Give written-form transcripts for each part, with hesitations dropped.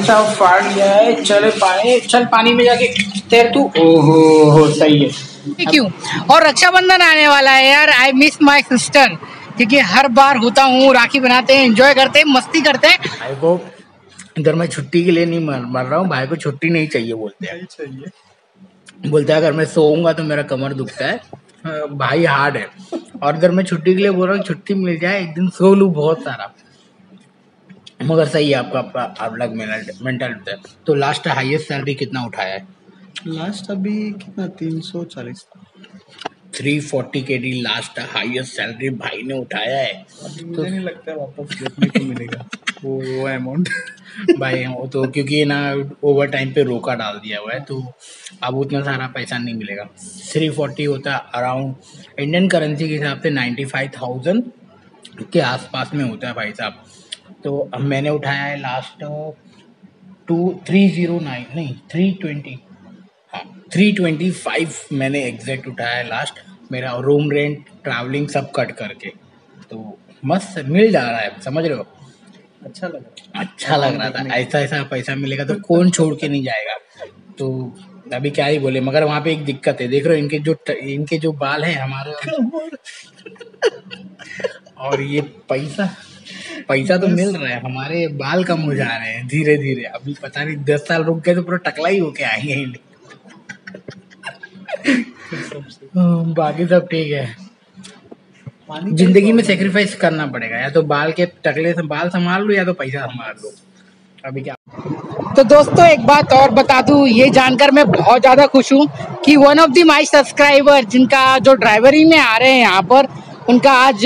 साहब फाड़ लिया है। चल पानी में जाके तैर तू। ओहो सही है। क्यों? और रक्षाबंधन आने वाला है यार, आई मिस माई सिस्टर, क्योंकि हर बार होता हूँ, राखी बनाते हैं, एंजॉय करते हैं, मस्ती करते हैं। भाई को इधर मैं छुट्टी के लिए नहीं मर रहा हूँ, भाई को छुट्टी नहीं चाहिए बोलते हैं। बोलता है अगर मैं सोऊंगा तो मेरा कमर दुखता है, भाई हार्ड है। और इधर मैं छुट्टी के लिए बोल रहा हूँ, छुट्टी मिल जाए एक दिन सो लूँ बहुत सारा। मगर सही है आपका अलग मेंटल। तो लास्ट हाईएस्ट सैलरी कितना उठाया है? लास्ट अभी कितना 340 340 KD लास्ट हाईएस्ट सैलरी भाई ने उठाया है। मुझे नहीं लगता वापस देखने को मिलेगा वो अमाउंट। भाई वो तो क्योंकि ना ओवर टाइम पे रोका डाल दिया हुआ है, तो अब उतना सारा पैसा नहीं मिलेगा। 340 होता है अराउंड इंडियन करेंसी के हिसाब से 95,000 के आसपास में होता है भाई साहब। तो अब मैंने उठाया है लास्ट 325 मैंने एग्जैक्ट उठाया है लास्ट, मेरा रूम रेंट ट्रैवलिंग सब कट करके। तो मस्त मिल जा रहा है, समझ रहे हो? अच्छा लग रहा था। ऐसा पैसा मिलेगा तो कौन छोड़ के नहीं जाएगा। तो अभी क्या ही बोले, मगर वहाँ पे एक दिक्कत है, देख रहे हो इनके जो बाल हैं हमारे और ये पैसा तो मिल रहा है, हमारे बाल कम हो जा रहे हैं धीरे धीरे। अभी पता नहीं 10 साल रुक गए तो पूरा टकला ही होके आएंगे इंडिया। बाकी सब ठीक है। जिंदगी में सेक्रीफाइस करना पड़ेगा, या तो बाल के टकले से बाल संभाल लो या तो पैसा संभाल लो। अभी क्या। तो दोस्तों एक बात और बता दूं, ये जानकर मैं बहुत ज्यादा खुश हूँ कि one of the my subscriber जिनका जो ड्राइवरी में आ रहे हैं यहाँ पर, उनका आज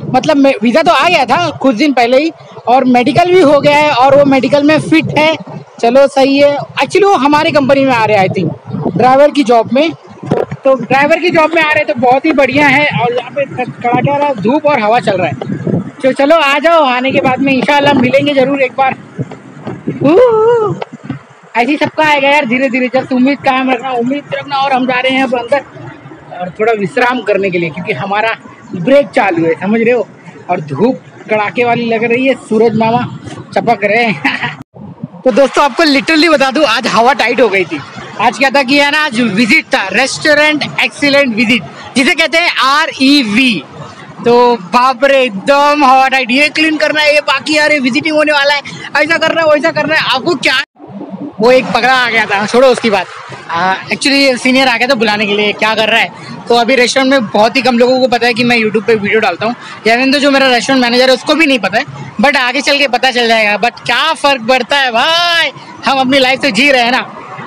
मतलब वीज़ा तो आ गया था कुछ दिन पहले ही, और मेडिकल भी हो गया है और वो मेडिकल में फिट है। चलो सही है। एक्चुअली वो हमारी कंपनी में आ रहे हैं, आई थिंक ड्राइवर की जॉब में। तो ड्राइवर की जॉब में आ रहे हैं तो बहुत ही बढ़िया है। और यहाँ पे कड़ाका धूप और हवा चल रहा है। तो चलो आ जाओ, आने के बाद में इंशाल्लाह मिलेंगे जरूर एक बार। ऐसे ही सबका आएगा यार धीरे धीरे। जब उम्मीद कायम रखना। और हम जा रहे हैं अब अंदर और थोड़ा विश्राम करने के लिए, क्योंकि हमारा ब्रेक चालू है, समझ रहे हो। और धूप कड़ाके वाली लग रही है, सूरज मामा चपक रहे हैं। तो दोस्तों आपको लिटरली बता दूं, आज हवा टाइट हो गई थी। आज क्या था कि है ना, आज विजिट था, रेस्टोरेंट एक्सीलेंट विजिट, जिसे कहते हैं REV। तो बाप रे एकदम हवा टाइट। ये क्लीन करना है, ये बाकी यार विजिटिंग होने वाला है, ऐसा करना है वैसा करना है। आपको क्या, वो एक पकड़ा आ गया था, छोड़ो उसकी बात। एक्चुअली सीनियर आ गया था बुलाने के लिए, क्या कर रहा है। तो अभी रेस्टोरेंट में बहुत ही कम लोगों को पता है कि मैं यूट्यूब पे वीडियो डालता हूँ, यानी तो जो मेरा रेस्टोरेंट मैनेजर है उसको भी नहीं पता है, बट आगे चल के पता चल जाएगा। बट क्या फ़र्क पड़ता है भाई, हम अपनी लाइफ से जी रहे हैं ना।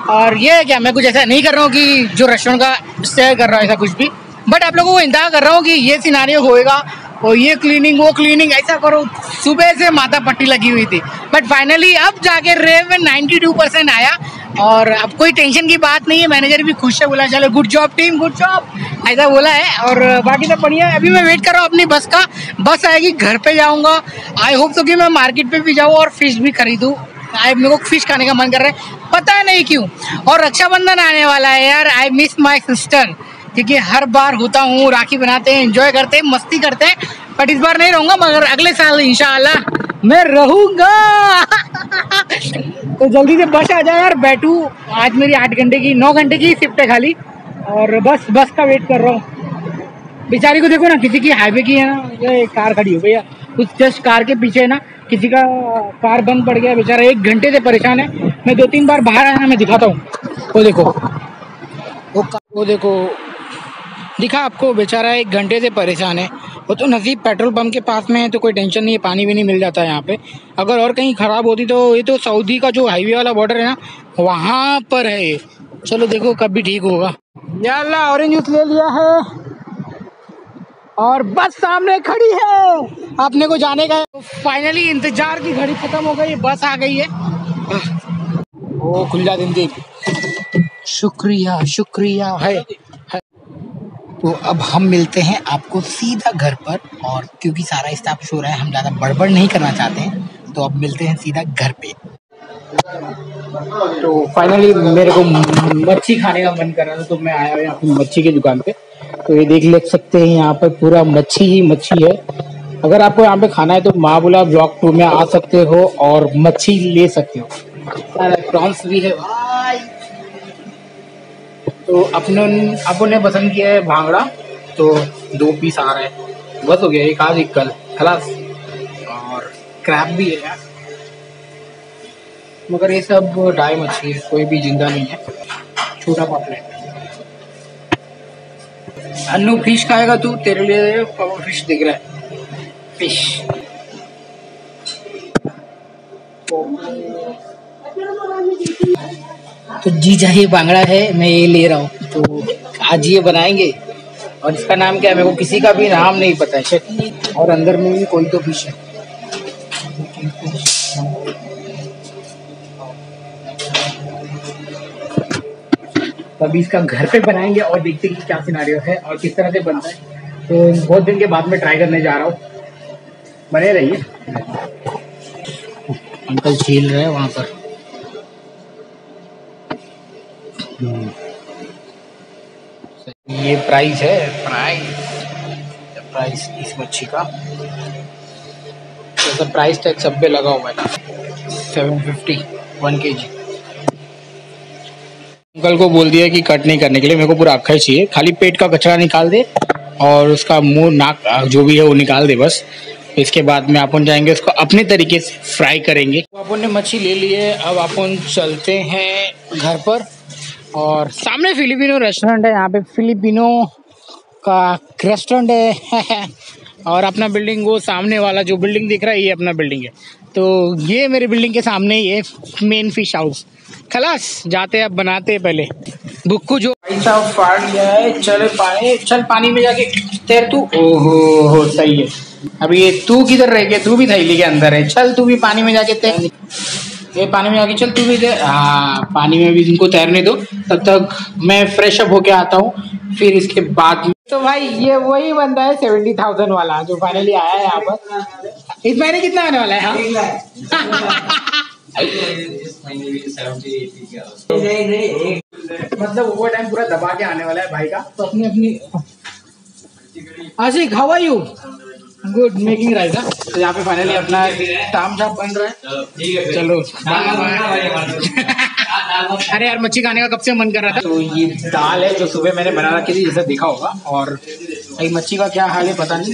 और ये क्या, मैं कुछ ऐसा नहीं कर रहा हूँ कि जो रेस्टोरेंट का शेयर कर रहा हूँ ऐसा कुछ भी, बट आप लोगों को इंतजार कर रहा हूँ कि ये सिनारियो होएगा और ये क्लीनिंग वो क्लीनिंग ऐसा करो। सुबह से माथा पट्टी लगी हुई थी, बट फाइनली अब जाके रेव में 92% आया और अब कोई टेंशन की बात नहीं है। मैनेजर भी खुश है, बोला चलो good job team, good job, ऐसा बोला है। और बाकी सब बढ़िया है। अभी मैं वेट कर रहा हूँ अपनी बस का, बस आएगी घर पे जाऊँगा। आई होप सो कि मैं मार्केट पे भी जाऊँ और फिश भी खरीदूँ। मेरे को फिश खाने का मन कर रहा है, पता है नहीं क्यों। और रक्षाबंधन आने वाला है यार, आई मिस माई सिस्टर, क्योंकि हर बार होता हूँ, राखी बनाते हैं, एंजॉय करते हैं, मस्ती करते हैं। बट इस बार नहीं रहूँगा, मगर अगले साल इंशाल्लाह मैं रहूँगा। तो जल्दी से बस आ जाए यार, बैठूँ। आज मेरी 8 घंटे की 9 घंटे की शिफ्ट है खाली, और बस का वेट कर रहा हूँ। बेचारी को देखो ना, किसी की हाईवे की है ना, ये कार खड़ी हो गई है कुछ जस्ट कार के पीछे है ना, किसी का कार बंद पड़ गया, बेचारा 1 घंटे से परेशान है। मैं 2-3 बार बाहर आया ना, मैं दिखाता हूँ। वो देखो दिखा आपको, बेचारा 1 घंटे से परेशान है। वो तो नसीब पेट्रोल पंप के पास में है तो कोई टेंशन नहीं है, पानी भी नहीं मिल जाता है यहाँ पे। अगर और कहीं ख़राब होती तो ये तो सऊदी का जो हाईवे वाला बॉर्डर है ना, वहाँ पर है ये। चलो देखो कब भी ठीक होगा। या अल्लाह, ऑरेंज जूस ले लिया है और बस सामने खड़ी है, आपने को जाने का है। फाइनली इंतजार की घड़ी खत्म हो गई, बस आ गई है। ओ खुल्ला जिंदगी, शुक्रिया है। तो अब हम मिलते हैं आपको सीधा घर पर, और क्योंकि सारा स्टाफ सो रहा है, हम ज़्यादा बड़बड़ नहीं करना चाहते हैं, तो अब मिलते हैं सीधा घर पे। तो फाइनली मेरे को मच्छी खाने का मन कर रहा था, तो मैं आया हूँ मच्छी की दुकान पे। तो ये देख सकते हैं यहाँ पर पूरा मच्छी ही मच्छी है। अगर आपको यहाँ पे खाना है तो महाबुला ब्लॉक 2 में आ सकते हो और मच्छी ले सकते हो। प्रॉन्स भी है भाई। तो अपन ने पसंद किया है भांगड़ा, तो 2 पीस आ रहे हैं, बस हो गया, एक आज एक कल खलास। और क्रैब भी है यार, मगर ये सब ड्राई मछली है, कोई भी जिंदा नहीं है, छोटा पॉपलेट। अन्नू फिश खाएगा तू, तेरे लिए फिश दिख रहा है, फिश। तो जी चाहे बांगड़ा है, मैं ये ले रहा हूँ, तो आज ये बनाएंगे। और इसका नाम क्या है मेरे को किसी का भी नाम नहीं पता है शायद, और अंदर में भी कोई तो फिश है। अभी इसका घर पे बनाएंगे और देखते हैं कि क्या सिनारियो है और किस तरह से बनता है। तो बहुत दिन के बाद में ट्राई करने जा रहा हूँ, बने रहिए। अंकल छील रहे हैं वहां पर। ये प्राइस है, प्राइस इस मच्छी का, तो प्राइस टैग सब पे लगा हुआ है, 750 1 kg। अंकल को बोल दिया कि कट नहीं करने के लिए, मेरे को पूरा अक्खा ही चाहिए, खाली पेट का कचरा निकाल दे और उसका मुंह नाक जो भी है वो निकाल दे बस। इसके बाद में अपन जाएंगे उसको अपने तरीके से फ्राई करेंगे। तो अपन ने मच्छी ले ली है, अब अपन चलते हैं घर पर। और सामने फिलिपिनो रेस्टोरेंट है, यहाँ पे फिलिपिनो का रेस्टोरेंट है। और अपना बिल्डिंग, वो सामने वाला जो बिल्डिंग दिख रहा है ये अपना बिल्डिंग है। तो ये मेरे बिल्डिंग के सामने ही है मेन फिश हाउस। खलास जाते हैं, अब बनाते हैं पहले। बुक्कू जो ऐसा फाड़ लिया है, चल पानी में जाके तैर तू। ओहो हो सही है। अभी ये तू किधर रह गया, तू भी थैली के अंदर है, चल तू भी पानी में जाके तैर। ये पानी में जाके चल तू भी तैर। हाँ पानी में भी इनको तैरने दो, तब तक मैं फ्रेश अप होके आता हूँ, फिर इसके बाद। तो भाई ये वही बंदा है 70,000 वाला जो फाइनली आया है यहाँ पर। इस महीने कितना आने वाला है? हाँ मतलब ओवर टाइम पूरा दबा के आने वाला है भाई का। तो अपनी आशिक, how are you? Good, making rice. तो यहाँ पे फाइनली अपना ताम झाप बन रहा है। चलो अरे यार मच्छी खाने का कब से मन कर रहा था। तो ये दाल है जो सुबह मैंने बना रखी थी, जैसा देखा होगा। और मच्छी का क्या हाल है पता नहीं।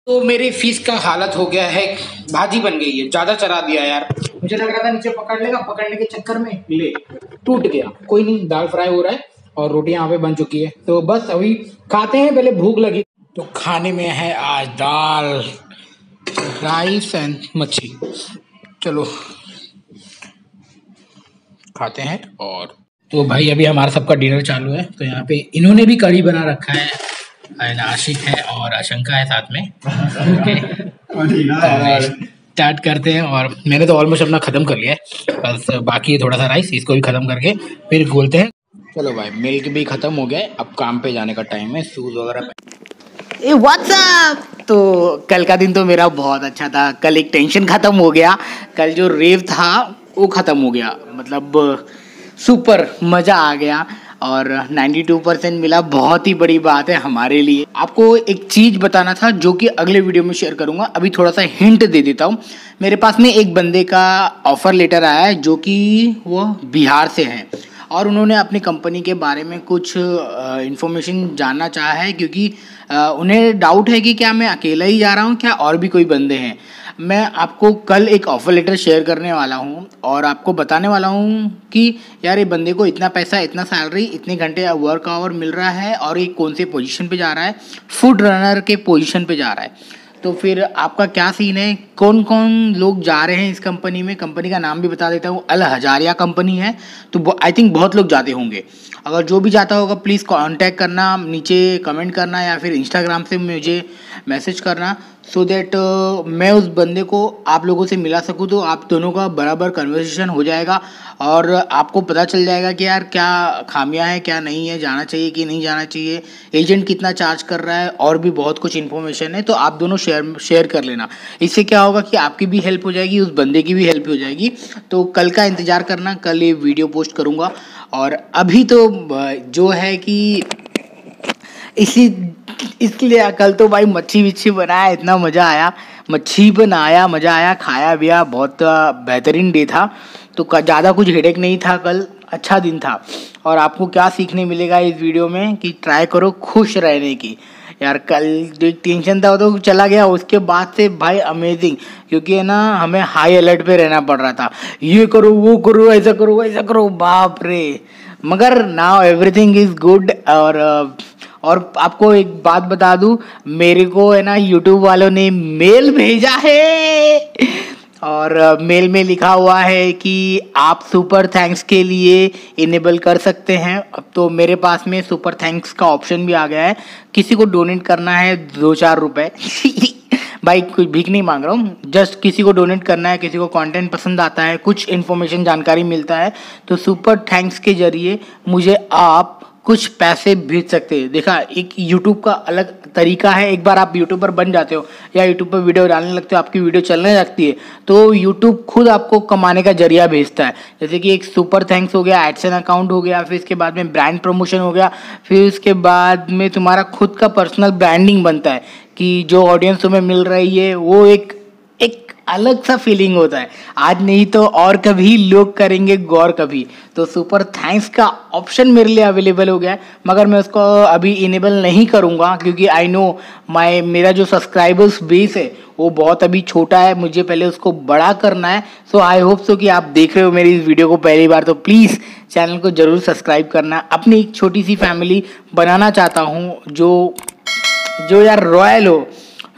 तो मेरे फिश का हालत हो गया है, भाजी बन गई है, ज्यादा चला दिया यार। मुझे लग रहा था नीचे पकड़ लेगा, पकड़ने के चक्कर में ले टूट गया। कोई नहीं, दाल फ्राई हो रहा है और रोटी यहाँ पे बन चुकी है। तो बस अभी खाते हैं, पहले भूख लगी। तो खाने में है आज दाल, राइस एंड मच्छी। चलो खाते हैं। और तो भाई अभी हमारा सबका डिनर चालू है। तो यहाँ पे इन्होंने भी कढ़ी बना रखा है, आशिक है और आशंका है साथ में। स्टार्ट करते हैं। और मैंने तो ऑलमोस्ट अपना खत्म कर लिया है, बस बाकी थोड़ा सा राइस, इसको भी खत्म करके फिर बोलते हैं। चलो भाई मिल्क भी खत्म हो गया, अब काम पे जाने का टाइम है। शूज वगैरह ए व्हाट्सअप। तो कल का दिन तो मेरा बहुत अच्छा था। कल एक टेंशन खत्म हो गया, कल जो रेव था वो खत्म हो गया, मतलब सुपर मज़ा आ गया। और 92% मिला, बहुत ही बड़ी बात है हमारे लिए। आपको एक चीज़ बताना था जो कि अगले वीडियो में शेयर करूंगा, अभी थोड़ा सा हिंट दे देता हूँ। मेरे पास में एक बंदे का ऑफ़र लेटर आया है जो कि वो बिहार से हैं और उन्होंने अपनी कंपनी के बारे में कुछ इन्फॉर्मेशन जानना चाहा है, क्योंकि उन्हें डाउट है कि क्या मैं अकेला ही जा रहा हूँ, क्या और भी कोई बंदे हैं। मैं आपको कल एक ऑफ़र लेटर शेयर करने वाला हूँ और आपको बताने वाला हूँ कि यार ये बंदे को इतना पैसा, इतना सैलरी, इतने घंटे वर्क आवर मिल रहा है और ये कौन से पोजीशन पे जा रहा है, फूड रनर के पोजीशन पे जा रहा है। तो फिर आपका क्या सीन है, कौन कौन लोग जा रहे हैं इस कंपनी में। कंपनी का नाम भी बता देता हूँ, अल हजारिया कंपनी है। तो आई थिंक बहुत लोग जाते होंगे। अगर जो भी जाता होगा प्लीज़ कांटेक्ट करना, नीचे कमेंट करना या फिर इंस्टाग्राम से मुझे मैसेज करना, सो दैट मैं उस बंदे को आप लोगों से मिला सकूँ। तो आप दोनों का बराबर कन्वर्सेशन हो जाएगा और आपको पता चल जाएगा कि यार क्या खामियां है, क्या नहीं है, जाना चाहिए कि नहीं जाना चाहिए, एजेंट कितना चार्ज कर रहा है, और भी बहुत कुछ इन्फॉर्मेशन है। तो आप दोनों शेयर कर लेना। इससे क्या होगा कि आपकी भी हेल्प हो जाएगी, उस बंदे की भी हेल्प हो जाएगी। तो कल का इंतज़ार करना, कल ये वीडियो पोस्ट करूँगा। और अभी तो जो है कि इसलिए कल तो भाई मच्छी विच्छी बनाया, इतना मज़ा आया, मच्छी बनाया, मज़ा आया, खाया पिया, बहुत बेहतरीन डे था। तो ज़्यादा कुछ हेडेक नहीं था कल, अच्छा दिन था। और आपको क्या सीखने मिलेगा इस वीडियो में कि ट्राई करो खुश रहने की। यार कल जो एक टेंशन था वो तो चला गया, उसके बाद से भाई अमेजिंग, क्योंकि है ना हमें हाई अलर्ट पे रहना पड़ रहा था, ये करो वो करो ऐसा करो वैसा करो, बाप रे। मगर नाउ एवरीथिंग इज गुड। और आपको एक बात बता दूं, मेरे को है ना यूट्यूब वालों ने मेल भेजा है और मेल में लिखा हुआ है कि आप सुपर थैंक्स के लिए इनेबल कर सकते हैं। अब तो मेरे पास में सुपर थैंक्स का ऑप्शन भी आ गया है। किसी को डोनेट करना है 2-4 रुपए भाई कोई भीख नहीं मांग रहा हूँ, जस्ट किसी को डोनेट करना है, किसी को कंटेंट पसंद आता है, कुछ इन्फॉर्मेशन जानकारी मिलता है, तो सुपर थैंक्स के जरिए मुझे आप कुछ पैसे भेज सकते हैं। देखा, एक यूट्यूब का अलग तरीका है। एक बार आप यूट्यूबर बन जाते हो या यूट्यूब पर वीडियो डालने लगते हो, आपकी वीडियो चलने लगती है, तो यूट्यूब खुद आपको कमाने का जरिया भेजता है। जैसे कि एक सुपर थैंक्स हो गया, एडसेंस अकाउंट हो गया, फिर इसके बाद में ब्रांड प्रमोशन हो गया, फिर उसके बाद में तुम्हारा खुद का पर्सनल ब्रांडिंग बनता है कि जो ऑडियंस तुम्हें मिल रही है वो एक अलग सा फीलिंग होता है। आज नहीं तो और कभी लोग करेंगे गौर कभी। तो सुपर थैंक्स का ऑप्शन मेरे लिए अवेलेबल हो गया है, मगर मैं उसको अभी इनेबल नहीं करूंगा क्योंकि आई नो मेरा जो सब्सक्राइबर्स बेस है वो बहुत अभी छोटा है, मुझे पहले उसको बड़ा करना है। सो आई होप सो कि आप देख रहे हो मेरी इस वीडियो को पहली बार, तो प्लीज़ चैनल को ज़रूर सब्सक्राइब करना। अपनी एक छोटी सी फैमिली बनाना चाहता हूँ जो यार रॉयल हो।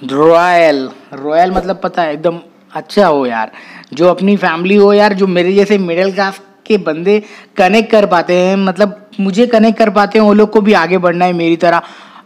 रॉयल मतलब पता है, एकदम अच्छा हो यार, जो अपनी फैमिली हो यार, जो मेरे जैसे मिडिल क्लास के बंदे कनेक्ट कर पाते हैं, मतलब मुझे कनेक्ट कर पाते हैं, वो लोग को भी आगे बढ़ना है मेरी तरह।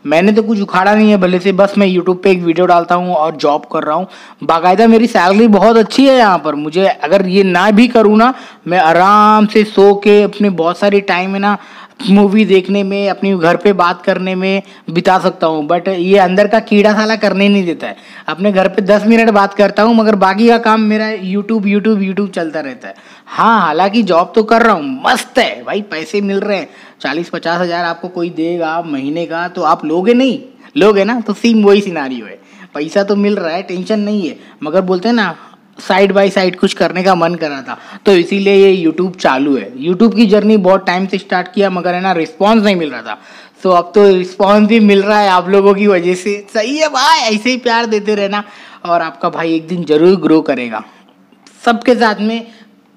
मैंने तो कुछ उखाड़ा नहीं है भले से, बस मैं यूट्यूब पे एक वीडियो डालता हूँ और जॉब कर रहा हूँ। बाकायदा मेरी सैलरी बहुत अच्छी है यहाँ पर। मुझे अगर ये ना भी करूँ ना, मैं आराम से सो के अपने बहुत सारी टाइम है ना मूवी देखने में, अपनी घर पे बात करने में बिता सकता हूँ। बट ये अंदर का कीड़ा साला करने नहीं देता है। अपने घर पे 10 मिनट बात करता हूँ, मगर बाकी का काम मेरा यूट्यूब चलता रहता है। हाँ, हालांकि जॉब तो कर रहा हूँ, मस्त है भाई, पैसे मिल रहे हैं। 40-50 हज़ार आपको कोई देगा महीने का, तो आप लोगे नहीं? लोगे ना? तो सेम वही सिनारियो है, पैसा तो मिल रहा है, टेंशन नहीं है। मगर बोलते हैं ना, साइड बाय साइड कुछ करने का मन कर रहा था, तो इसीलिए ये यूट्यूब चालू है। यूट्यूब की जर्नी बहुत टाइम से स्टार्ट किया, मगर है ना रिस्पॉन्स नहीं मिल रहा था। सो अब तो रिस्पॉन्स भी मिल रहा है आप लोगों की वजह से। सही है भाई, ऐसे ही प्यार देते रहना और आपका भाई एक दिन जरूर ग्रो करेगा। सबके साथ में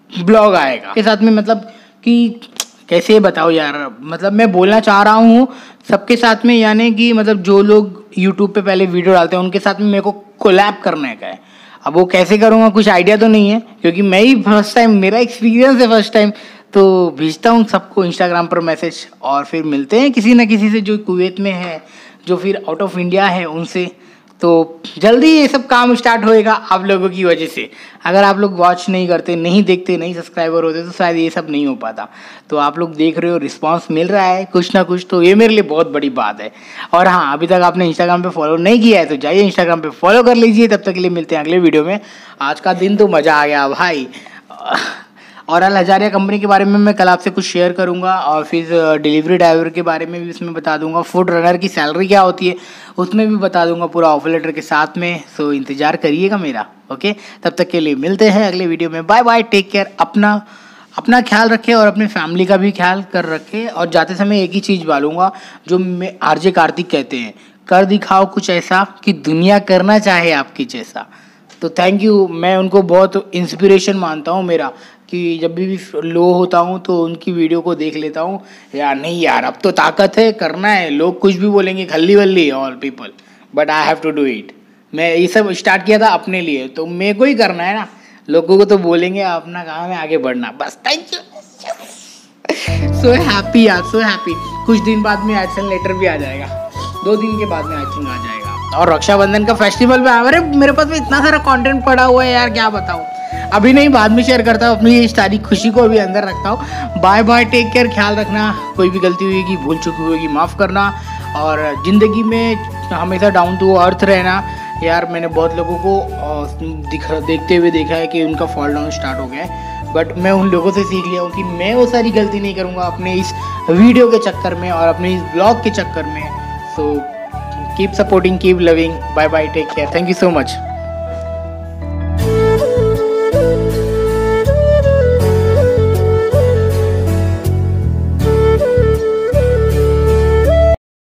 ब्लॉग आएगा, के साथ में मतलब कि कैसे बताओ यार, मतलब मैं बोलना चाह रहा हूँ सबके साथ में, यानी कि मतलब जो लोग यूट्यूब पे पहले वीडियो डालते हैं उनके साथ में मेरे को कोलैब करने का है। अब वो कैसे करूँगा कुछ आइडिया तो नहीं है, क्योंकि मैं ही फर्स्ट टाइम, मेरा एक्सपीरियंस है फर्स्ट टाइम। तो भेजता हूँ सबको इंस्टाग्राम पर मैसेज और फिर मिलते हैं किसी ना किसी से, जो कुवैत में है, जो फिर आउट ऑफ इंडिया है, उनसे। तो जल्दी ये सब काम स्टार्ट होएगा आप लोगों की वजह से। अगर आप लोग वॉच नहीं करते, नहीं देखते, नहीं सब्सक्राइबर होते, तो शायद ये सब नहीं हो पाता। तो आप लोग देख रहे हो, रिस्पांस मिल रहा है कुछ ना कुछ, तो ये मेरे लिए बहुत बड़ी बात है। और हाँ, अभी तक आपने इंस्टाग्राम पे फॉलो नहीं किया है तो जाइए इंस्टाग्राम पे फॉलो कर लीजिए। तब तक के लिए मिलते हैं अगले वीडियो में। आज का दिन तो मज़ा आ गया भाई। और अल हजारिया कंपनी के बारे में मैं कल आपसे कुछ शेयर करूंगा, और फिर डिलीवरी ड्राइवर के बारे में भी उसमें बता दूंगा। फूड रनर की सैलरी क्या होती है उसमें भी बता दूंगा, पूरा ऑफर लेटर के साथ में। सो इंतजार करिएगा मेरा, ओके। तब तक के लिए मिलते हैं अगले वीडियो में। Bye bye, take care. अपना ख्याल रखें और अपने फैमिली का भी ख्याल कर रखें। और जाते समय एक ही चीज़ बोलूँगा, जो मैं आरजे कार्तिक कहते हैं, कर दिखाओ कुछ ऐसा कि दुनिया करना चाहे आपकी जैसा। तो थैंक यू, मैं उनको बहुत इंस्पिरेशन मानता हूँ मेरा, कि जब भी लो होता हूँ तो उनकी वीडियो को देख लेता हूँ, यार नहीं यार अब तो ताकत है, करना है। लोग कुछ भी बोलेंगे, खल्ली वल्ली all people, but I have to do it. मैं ये सब स्टार्ट किया था अपने लिए, तो मेरे को ही करना है ना। लोगों को तो बोलेंगे, अपना काम है आगे बढ़ना, बस। Thank you. सो हैप्पी यार, सो हैप्पी। कुछ दिन बाद में एक्शन लेटर भी आ जाएगा, 2 दिन के बाद में आई थिंक आ जाएगा। और रक्षाबंधन का फेस्टिवल में, अरे मेरे पास में इतना सारा कंटेंट पड़ा हुआ है यार, क्या बताऊँ। अभी नहीं, बाद में शेयर करता हूँ। अपनी इस सारी खुशी को अभी अंदर रखता हूँ। बाय बाय, टेक केयर, ख्याल रखना। कोई भी गलती हुई, भूल चुकी होगी, माफ़ करना। और ज़िंदगी में हमेशा डाउन टू अर्थ रहना। यार मैंने बहुत लोगों को देखते हुए देखा है कि उनका फॉल डाउन स्टार्ट हो गया है, बट मैं उन लोगों से सीख लिया हूँ कि मैं वो सारी गलती नहीं करूँगा अपने इस वीडियो के चक्कर में और अपने इस ब्लॉग के चक्कर में। So keep supporting, keep loving. Bye bye, take care. Thank you so much.